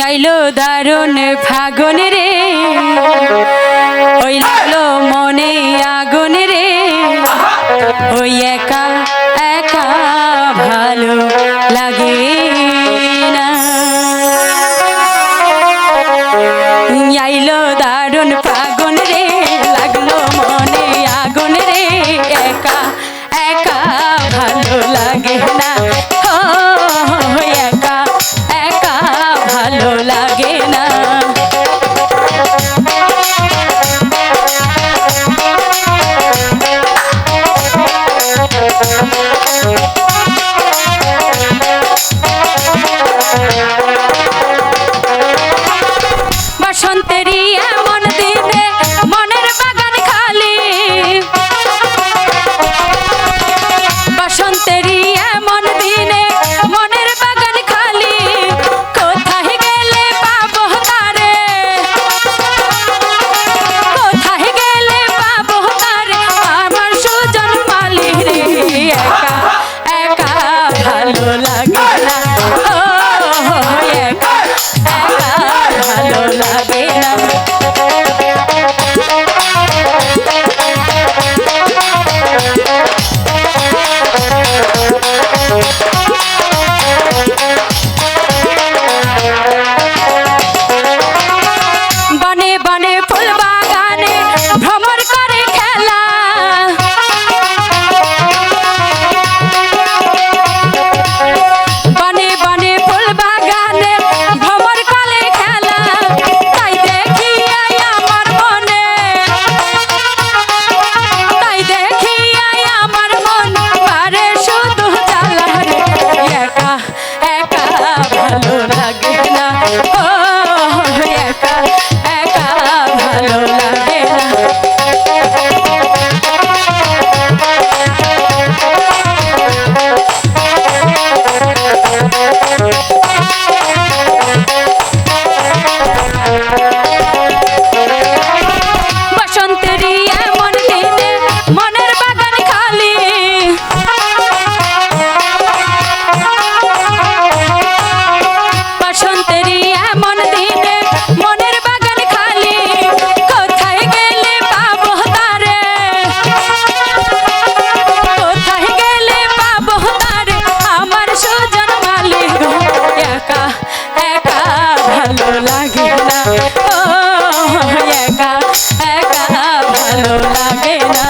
আইলো দারুণ ফাগুন রে, ওই লাগলো মনে আগুন রে, ওই একা একা ভালো লাগে না। আইলো দারুণ ফাগুন রে, লাগলো মনে আগুন রে, একা একা ভালো লাগে না। ও একা একা ভালো লাগে না। বসন্তেরই এমন দিনে মনের বাগান খালি, বসন্তেরই এমন দিনে মনের বাগান খালি, কোথায় গেলে পাবো তারে, কোথায় গেলে পাবো তারে, আমার সুজন মালি রে, একা একা ভালো লাগে না। ও একা একা ভালো লাগে না। বনে বনে ফুল বাগানে ভ্রমর করে খেলা, বনে বনে ফুল বাগানে ভ্রমর করে খেলা, তাই দেখি আমার মনে, তাই দেখি আমার মন পারে শুধু জ্বালা রে, একা একা ভালো লাগে না। ও একা একা ভালো লাগে না। বসন্তেরই এমন দিনে মনের বাগান খালি, বসন্তেরই এমন দিনে মনের বাগান খালি, কোথায় গেলে পাবো তারে, কোথায় গেলে পাবো তারে, আমার সুজন মালি গো, একা একা ভালো লাগে না। ও একা একা ভালো লাগে না।